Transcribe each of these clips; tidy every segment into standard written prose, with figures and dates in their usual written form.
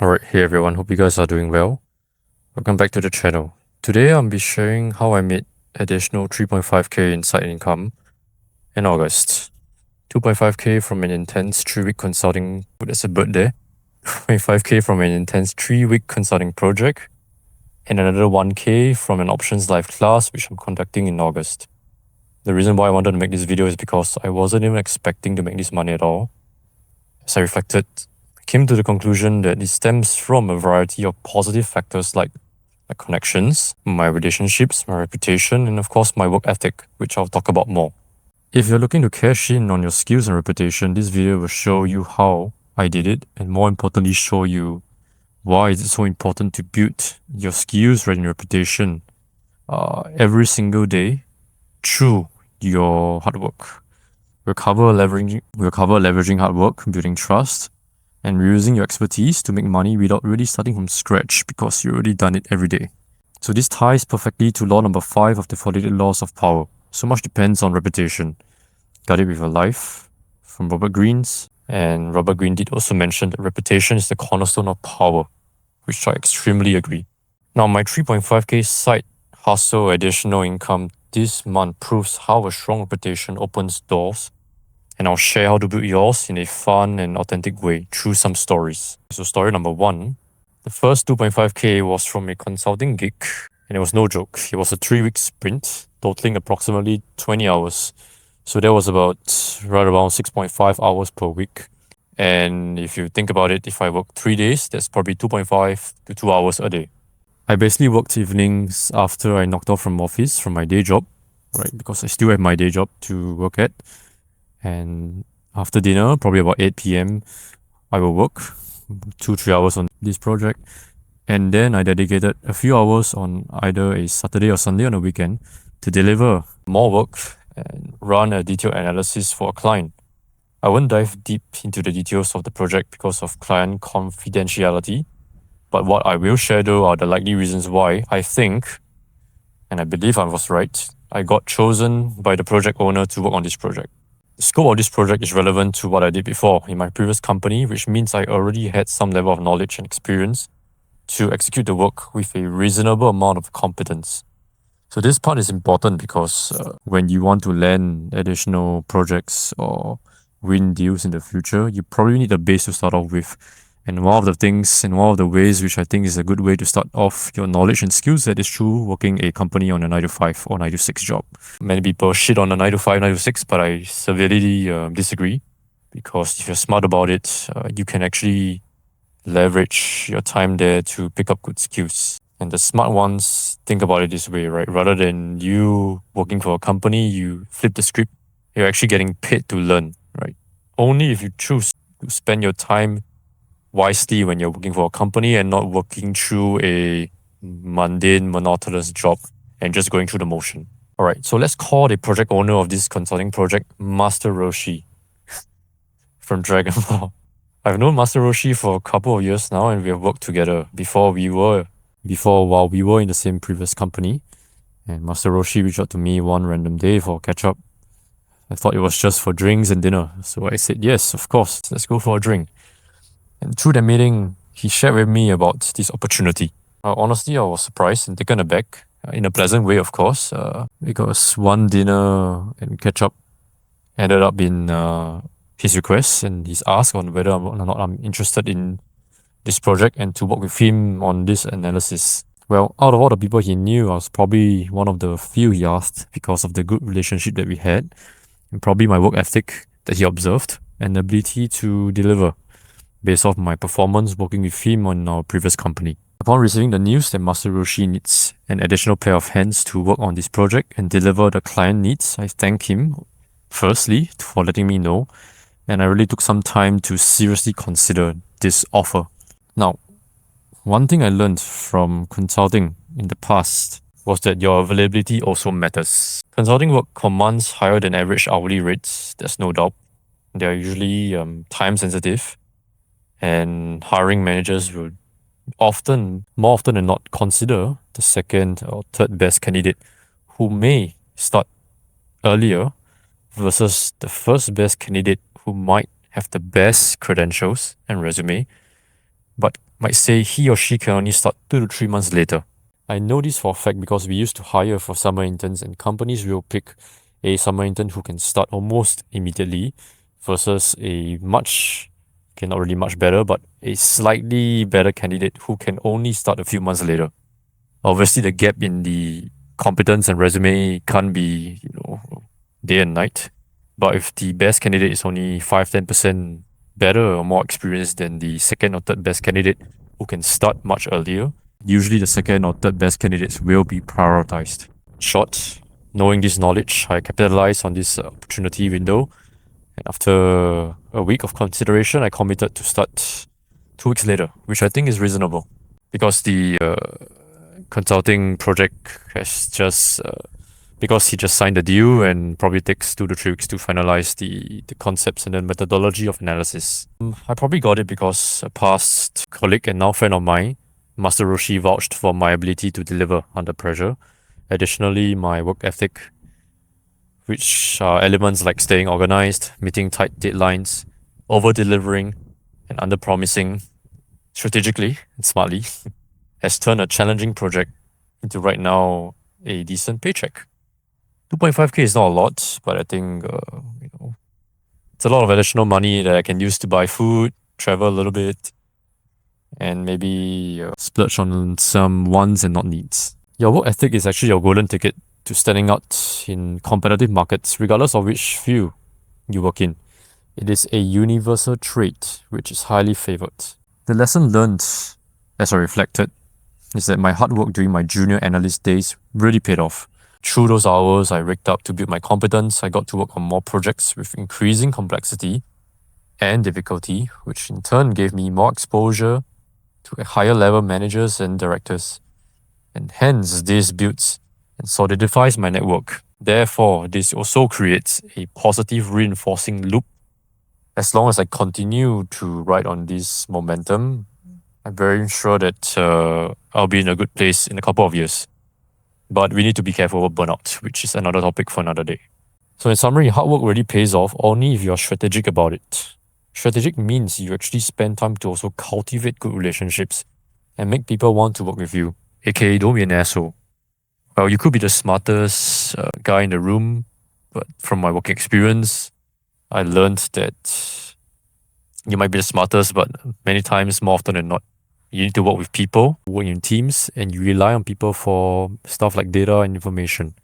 Alright, hey everyone, hope you guys are doing well. Welcome back to the channel. Today I'll be sharing how I made additional 3.5k in side income in August. 2.5k from an intense 3-week consulting, that's a bird there. 2.5k from an intense 3-week consulting project, and another 1k from an options live class which I'm conducting in August. The reason why I wanted to make this video is because I wasn't even expecting to make this money at all. As I reflected, I came to the conclusion that it stems from a variety of positive factors like my connections, my relationships, my reputation, and of course my work ethic, which I'll talk about more. If you're looking to cash in on your skills and reputation, this video will show you how I did it, and more importantly, show you why is it so important to build your skills and reputation every single day through your hard work. We'll cover leveraging hard work, building trust, and reusing your expertise to make money without really starting from scratch because you already done it every day. So this ties perfectly to law number 5 of the 48 laws of power. So much depends on reputation. Got it with your life from Robert Greene's. And Robert Greene did also mention that reputation is the cornerstone of power, which I extremely agree. Now, my 3.5k side hustle additional income this month proves how a strong reputation opens doors, and I'll share how to build yours in a fun and authentic way through some stories. So story number 1, the first 2.5k was from a consulting gig, and it was no joke. It was a 3-week sprint, totaling approximately 20 hours. So that was about right around 6.5 hours per week. And if you think about it, if I work 3 days, that's probably 2.5 to 2 hours a day. I basically worked evenings after I knocked off from office from my day job, right? Because I still have my day job to work at. And after dinner, probably about 8 p.m., I will work 2-3 hours on this project. And then I dedicated a few hours on either a Saturday or Sunday on a weekend to deliver more work and run a detailed analysis for a client. I won't dive deep into the details of the project because of client confidentiality, but what I will share though are the likely reasons why I think, and I believe I was right, I got chosen by the project owner to work on this project. The scope of this project is relevant to what I did before in my previous company, which means I already had some level of knowledge and experience to execute the work with a reasonable amount of competence. So this part is important because when you want to land additional projects or win deals in the future, you probably need a base to start off with. And one of the ways which I think is a good way to start off your knowledge and skill set is through working a company on a 9 to 5 or 9 to 6 job. Many people shit on a 9 to 5, 9 to 6, but I severely disagree, because if you're smart about it, you can actually leverage your time there to pick up good skills. And the smart ones think about it this way, right? Rather than you working for a company, you flip the script, you're actually getting paid to learn, right? Only if you choose to spend your time wisely when you're working for a company and not working through a mundane, monotonous job and just going through the motion. All right, so let's call the project owner of this consulting project Master Roshi from Dragon Ball. I've known Master Roshi for a couple of years now, and we have worked together while we were in the same previous company. And Master Roshi reached out to me one random day for a catch up. I thought it was just for drinks and dinner, so I said yes, of course, let's go for a drink. And through that meeting, he shared with me about this opportunity. Honestly, I was surprised and taken aback, in a pleasant way, of course, because one dinner and catch up ended up in his request and his ask on whether or not I'm interested in this project and to work with him on this analysis. Well, out of all the people he knew, I was probably one of the few he asked because of the good relationship that we had, and probably my work ethic that he observed, and the ability to deliver based off my performance working with him on our previous company. Upon receiving the news that Master Roshi needs an additional pair of hands to work on this project and deliver the client needs, I thank him firstly for letting me know, and I really took some time to seriously consider this offer. Now, one thing I learned from consulting in the past was that your availability also matters. Consulting work commands higher than average hourly rates, there's no doubt. They are usually time sensitive, and hiring managers will more often than not, consider the second or third best candidate who may start earlier versus the first best candidate who might have the best credentials and resume, but might say he or she can only start 2 to 3 months later. I know this for a fact because we used to hire for summer interns, and companies will pick a summer intern who can start almost immediately versus a much, okay, not really much better, but a slightly better candidate who can only start a few months later. Obviously, the gap in the competence and resume can't be, day and night. But if the best candidate is only 5-10% better or more experienced than the second or third best candidate who can start much earlier, usually the second or third best candidates will be prioritized. Short, knowing this knowledge, I capitalized on this opportunity window. And after a week of consideration, I committed to start 2 weeks later, which I think is reasonable because the consulting project has just because he just signed the deal and probably takes 2 to 3 weeks to finalize the concepts and the methodology of analysis. I probably got it because a past colleague and now friend of mine, Master Roshi, vouched for my ability to deliver under pressure. Additionally, my work ethic, which are elements like staying organized, meeting tight deadlines, over-delivering, and under-promising strategically and smartly, has turned a challenging project into right now a decent paycheck. 2.5k is not a lot, but I think it's a lot of additional money that I can use to buy food, travel a little bit, and maybe splurge on some wants and not needs. Your work ethic is actually your golden ticket to standing out in competitive markets, regardless of which field you work in. It is a universal trait which is highly favored. The lesson learned, as I reflected, is that my hard work during my junior analyst days really paid off. Through those hours I rigged up to build my competence, I got to work on more projects with increasing complexity and difficulty, which in turn gave me more exposure to higher level managers and directors. And hence, this builds and solidifies my network. Therefore, this also creates a positive reinforcing loop. As long as I continue to ride on this momentum, I'm very sure that I'll be in a good place in a couple of years. But we need to be careful about burnout, which is another topic for another day. So in summary, hard work really pays off only if you're strategic about it. Strategic means you actually spend time to also cultivate good relationships and make people want to work with you, aka don't be an asshole. Well, you could be the smartest guy in the room, but from my working experience, I learned that you might be the smartest, but many times, more often than not, you need to work with people, work in teams, and you rely on people for stuff like data and information.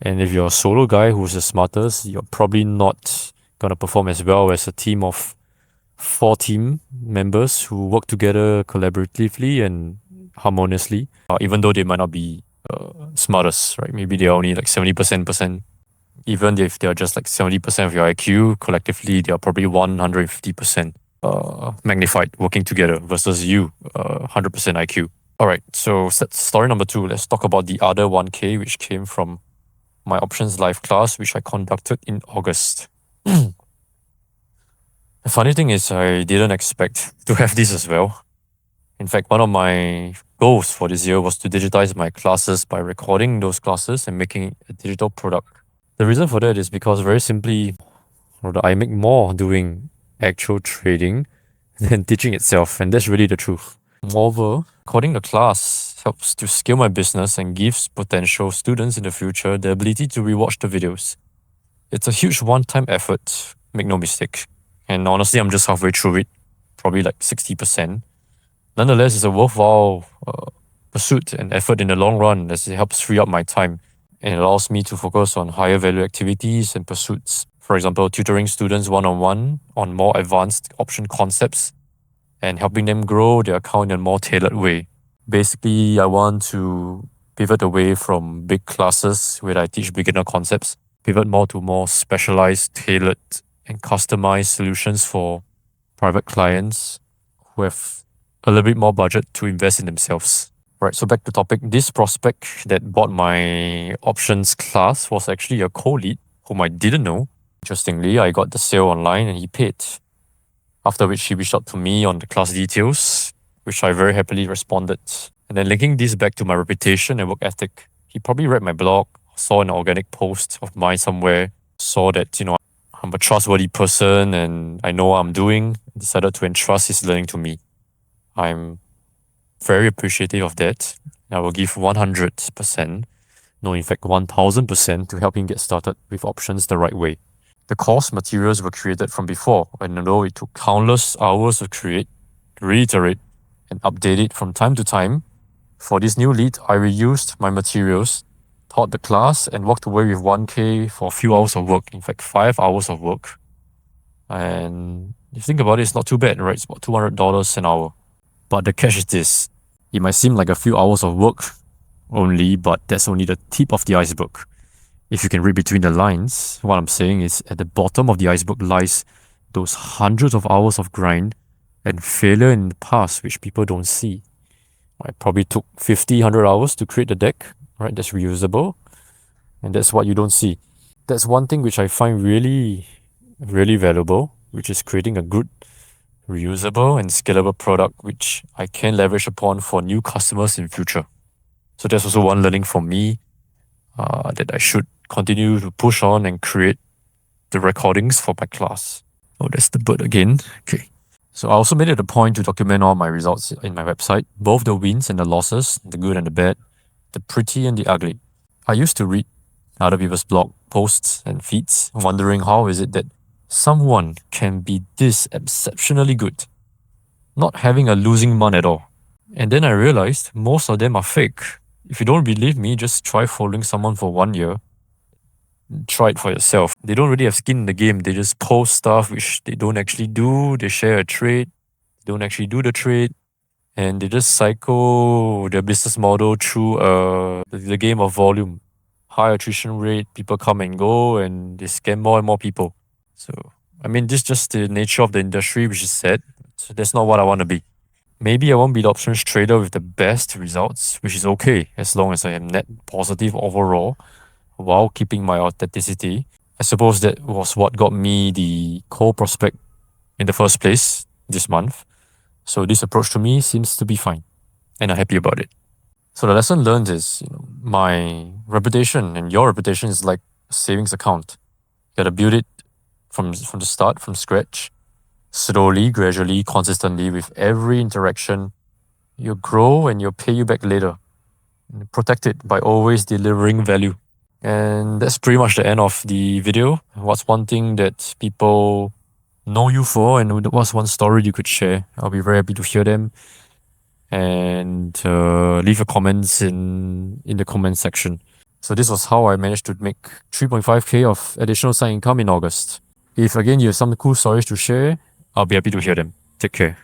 And if you're a solo guy who's the smartest, you're probably not going to perform as well as a team of 4 team members who work together collaboratively and harmoniously, even though they might not be smartest, right? Maybe they're only like 70%. Even if they're just like 70% of your IQ, collectively, they're probably 150% magnified working together versus you, 100% IQ. All right, so story number 2. Let's talk about the other 1K, which came from my options live class, which I conducted in August. The funny thing is, I didn't expect to have this as well. In fact, one of my goals for this year was to digitize my classes by recording those classes and making a digital product. The reason for that is because very simply, I make more doing actual trading than teaching itself, and that's really the truth. Moreover, recording the class helps to scale my business and gives potential students in the future the ability to rewatch the videos. It's a huge one-time effort, make no mistake. And honestly, I'm just halfway through it, probably like 60%. Nonetheless, it's a worthwhile pursuit and effort in the long run as it helps free up my time and it allows me to focus on higher value activities and pursuits. For example, tutoring students one-on-one on more advanced option concepts and helping them grow their account in a more tailored way. Basically, I want to pivot away from big classes where I teach beginner concepts, pivot more to more specialized, tailored, and customized solutions for private clients who have a little bit more budget to invest in themselves. Right, so back to topic. This prospect that bought my options class was actually a co-lead whom I didn't know. Interestingly, I got the sale online and he paid. After which he reached out to me on the class details, which I very happily responded. And then linking this back to my reputation and work ethic, he probably read my blog, saw an organic post of mine somewhere, saw that, I'm a trustworthy person and I know what I'm doing, decided to entrust his learning to me. I'm very appreciative of that. I will give 100%, no, in fact, 1000% to help him get started with options the right way. The course materials were created from before, and although it took countless hours to create, reiterate, and update it from time to time, for this new lead, I reused my materials, taught the class, and walked away with 1K for a few hours of work, in fact, 5 hours of work. And if you think about it, it's not too bad, right? It's about $200 an hour. But the catch is this. It might seem like a few hours of work only, but that's only the tip of the iceberg. If you can read between the lines, what I'm saying is at the bottom of the iceberg lies those hundreds of hours of grind and failure in the past which people don't see. I probably took 50, 100 hours to create the deck, right? That's reusable. And that's what you don't see. That's one thing which I find really, really valuable, which is creating a good, reusable and scalable product which I can leverage upon for new customers in future. So that's also one learning for me that I should continue to push on and create the recordings for my class. Oh, that's the bird again. Okay. So I also made it a point to document all my results in my website, both the wins and the losses, the good and the bad, the pretty and the ugly. I used to read other people's blog posts and feeds, wondering how is it that someone can be this exceptionally good, not having a losing month at all. And then I realized most of them are fake. If you don't believe me, just try following someone for 1 year. Try it for yourself. They don't really have skin in the game. They just post stuff which they don't actually do. They share a trade, don't actually do the trade, and they just cycle their business model through the game of volume. High attrition rate, people come and go, and they scam more and more people. So, I mean, this is just the nature of the industry, which is sad. So that's not what I want to be. Maybe I won't be the options trader with the best results, which is okay as long as I am net positive overall while keeping my authenticity. I suppose that was what got me the cold prospect in the first place this month. So this approach to me seems to be fine, and I'm happy about it. So the lesson learned is, my reputation and your reputation is like a savings account. You gotta build it from the start, from scratch, slowly, gradually, consistently. With every interaction, you'll grow and you'll pay you back later. And protect it by always delivering value. And that's pretty much the end of the video. What's one thing that people know you for, and what's one story you could share? I'll be very happy to hear them. And leave your comments in the comment section. So this was how I managed to make 3.5K of additional side income in August. If again you have some cool stories to share, I'll be happy to hear them. Take care.